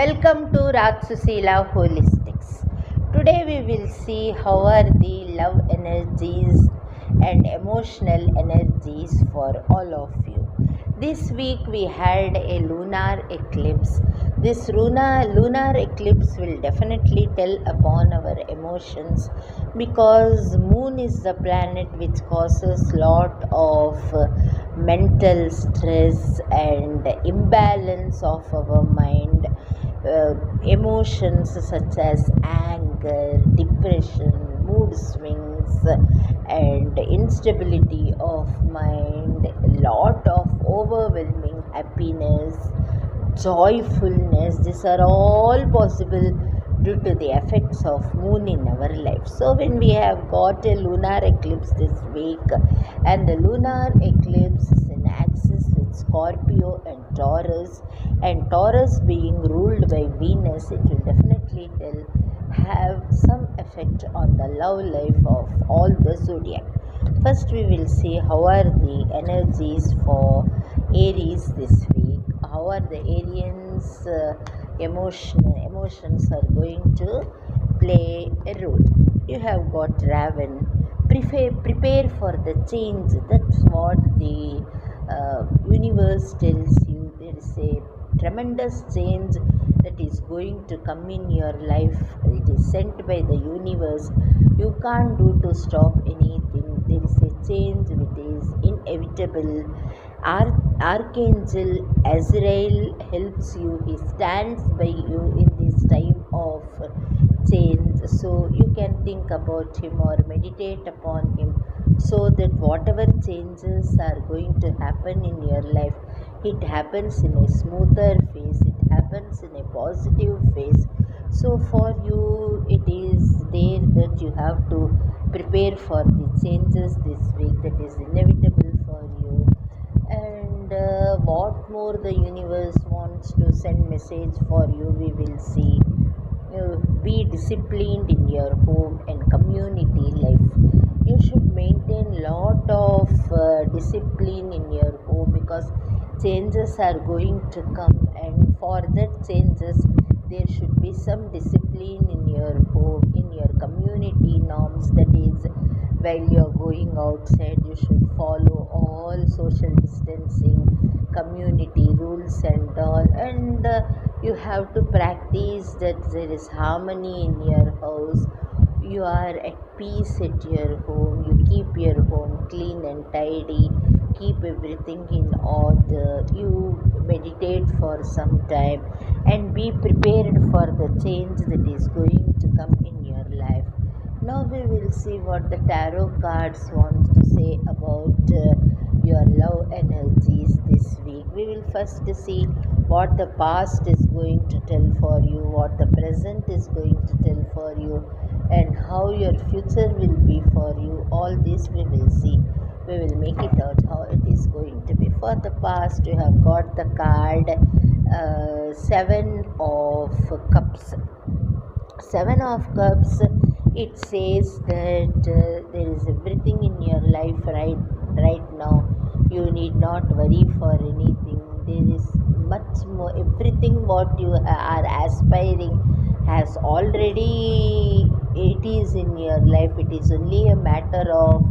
Welcome to Rakshasila Holistics. Today we will see how are the love energies and emotional energies for all of you. This week we had a lunar eclipse. This lunar eclipse will definitely tell upon our emotions because moon is the planet which causes lot of mental stress and imbalance of our mind, emotions such as anger, depression, mood swings, and instability of mind, lot of overwhelming happiness, joyfulness. These are all possible due to the effects of moon in our life. So when we have got a lunar eclipse this week, and the lunar eclipse is in axis with Scorpio and Taurus being ruled by Venus, it will definitely have some effect on the love life of all the zodiac. First we will see how are the energies for Aries this week. How are the Arians emotions are going to play a role. You have got Raven. Prepare for the change. That's what the universe tells you. There is a tremendous change that is going to come in your life. It is sent by the universe. You can't do to stop anything. There is a change which is inevitable. Archangel Azrael helps you. He stands by you in this time of change. So you can think about him or meditate upon him so that whatever changes are going to happen in your life, it happens in a smoother phase, it happens in a positive phase. So for you, it is there that you have to prepare for the changes this week that is inevitable for you. And what more the universe wants to send message for you, we will see. Be disciplined in your home and community life. You should maintain lot of discipline in your home because changes are going to come, and for that changes there should be some discipline in your home, in your community norms. That is, while you're going outside, you should follow all social distancing, community rules and all. And you have to practice that there is harmony in your house. You are at peace at your home. You keep your home clean and tidy. Keep everything in order. You meditate for some time and be prepared for the change that is going to come in your life. Now we will see what the tarot cards want to say about your love energies this week. We will first see what the past is going to tell for you, what the present is going to tell for you, and how your future will be for you. All this we will see. We will make it out how it is going to be. For the past, you have got the card Seven of Cups. Seven of Cups, it says that there is everything in your life right now. You need not worry for anything. There is much more. Everything what you are aspiring has already, it is in your life. It is only a matter of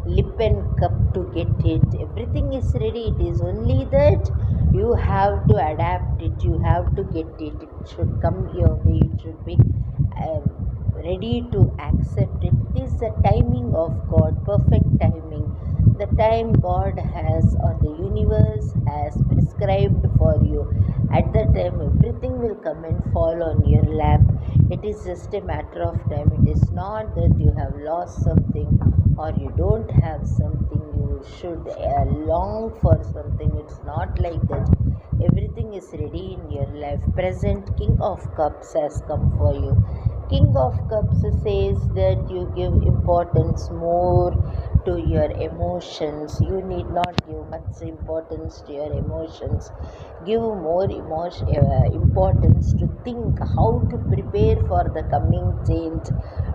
lip and cup to get it. Everything is ready. It is only that you have to adapt it. You have to get it. It should come your way. It should be ready to accept it. It is the timing of God, perfect timing. The time God has or the universe has prescribed for you. At that time, everything will come and fall on your lap. It is just a matter of time. It is not that you have lost something or you don't have something. You should long for something. It's not like that. Everything is ready in your life. Present King of Cups has come for you. King of Cups says that you give importance more to your emotions. You need not give much importance to your emotions. Give more importance to think how to prepare for the coming change.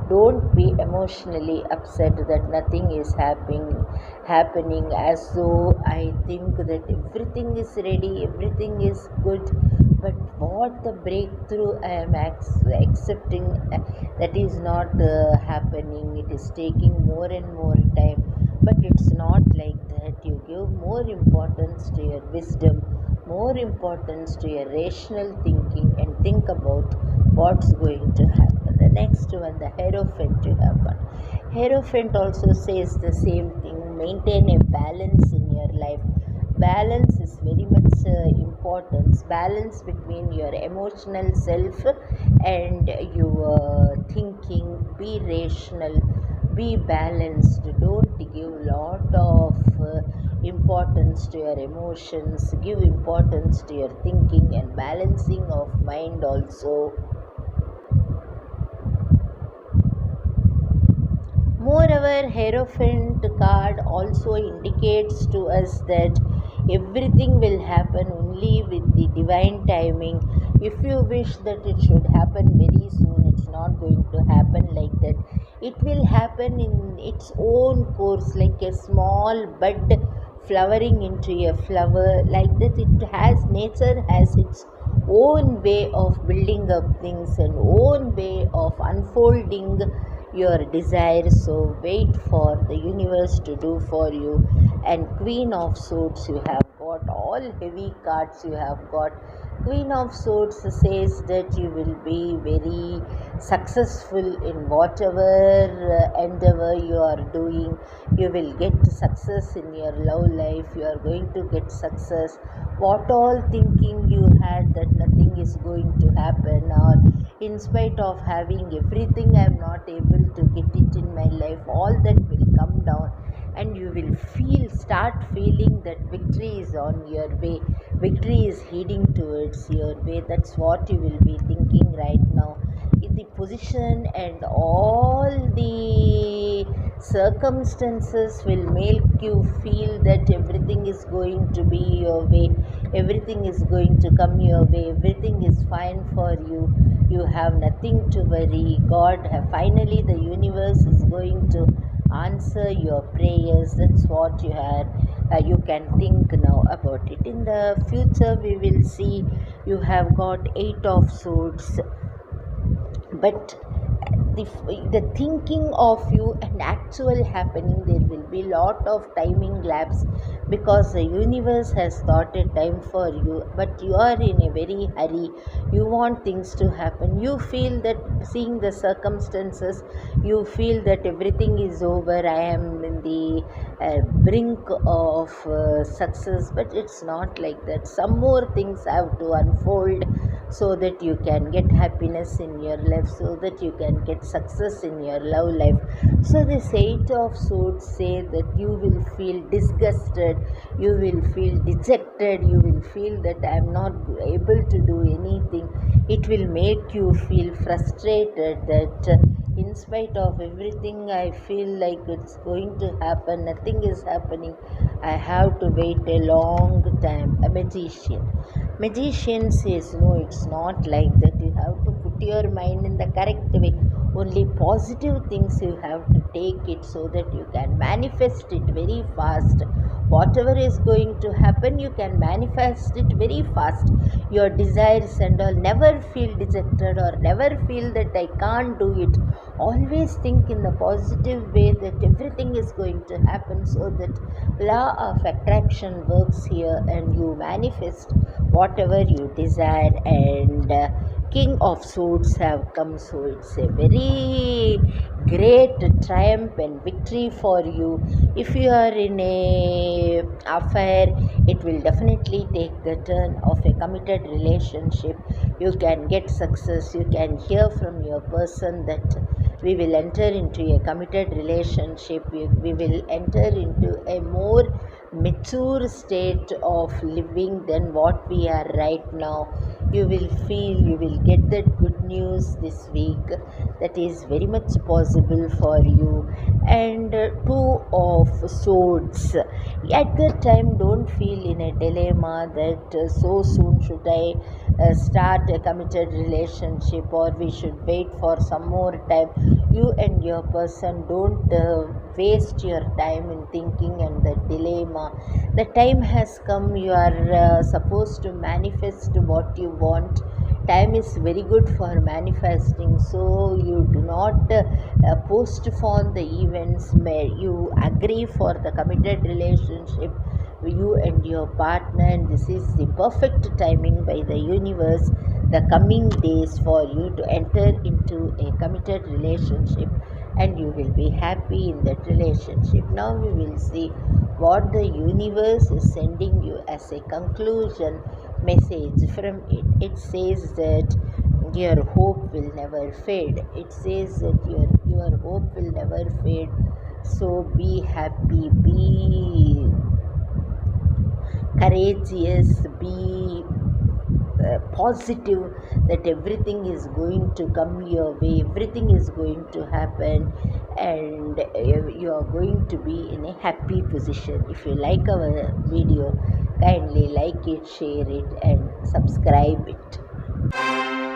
Don't be emotionally upset that nothing is happening as though I think that everything is ready, everything is good. But what the breakthrough I am accepting, that is not happening. It is taking more and more time. But it's not like that. You give more importance to your wisdom, more importance to your rational thinking, and think about what's going to happen. The next one, the Hierophant you have got. Hierophant also says the same thing. Maintain a balance in your life. Balance is very much important. Balance between your emotional self and your thinking. Be rational, be balanced. Don't give lot of importance to your emotions. Give importance to your thinking and balancing of mind also. Moreover, Hierophant card also indicates to us that everything will happen only with the divine timing. If you wish that it should happen very soon, it's not going to happen like that. It will happen in its own course, like a small bud flowering into a flower. Like that, it has nature has its own way of building up things and own way of unfolding your desires. So wait for the universe to do for you. And Queen of Swords you have got, all heavy cards you have got. Queen of Swords says that you will be very successful in whatever endeavor you are doing. You will get success in your love life. You are going to get success. What all thinking you had that nothing is going to happen, or in spite of having everything I am not able to get it in my life, all that will come down, and you will start feeling that victory is on your way, victory is heading towards your way. That's what you will be thinking right now. In the position and all the circumstances will make you feel that everything is going to be your way, everything is going to come your way, everything is fine for you. You have nothing to worry. God, finally the universe is going to answer your prayers. That's what you can think now about it. In the future we will see you have got 8 of Swords, but the thinking of you and actual happening, there will be lot of timing lapse, because the universe has thought a time for you, but you are in a very hurry. You want things to happen. You feel that, seeing the circumstances, you feel that everything is over. I am in the brink of success, but it's not like that. Some more things have to unfold so that you can get happiness in your life, so that you can get success in your love life. So this 8 of Swords say that you will feel disgusted, you will feel dejected, you will feel that I am not able to do anything. It will make you feel frustrated that in spite of everything I feel like it's going to happen, nothing is happening. I have to wait a long time. A magician says no, it's not like that. You have to put your mind in the correct way. Only positive things you have to take it, so that you can manifest it very fast. Whatever is going to happen, you can manifest it very fast. Your desires and all. Never feel dejected or never feel that I can't do it. Always think in the positive way that everything is going to happen, so that law of attraction works here and you manifest whatever you desire. And King of Swords have come, so it's a very great triumph and victory for you. If you are in a affair, it will definitely take the turn of a committed relationship. You can get success. You can hear from your person that we will enter into a committed relationship. We will enter into a more mature state of living than what we are right now. You will feel, you will get that good news this week. That is very much possible for you. And 2 of Swords. At that time, don't feel in a dilemma that so soon should I start a committed relationship, or we should wait for some more time. You and your person don't waste your time in thinking and the dilemma. The time has come, you are supposed to manifest what you want. Time is very good for manifesting, so you do not postpone the events. You agree for the committed relationship, you and your partner, and this is the perfect timing by the universe, the coming days, for you to enter into a committed relationship, and you will be happy in that relationship. Now we will see what the universe is sending you as a conclusion message from it. It says that your hope will never fade. It says that your hope will never fade. So be happy, be courageous, be positive, that everything is going to come your way, everything is going to happen, and you are going to be in a happy position. If you like our video, kindly like it, share it, and subscribe it.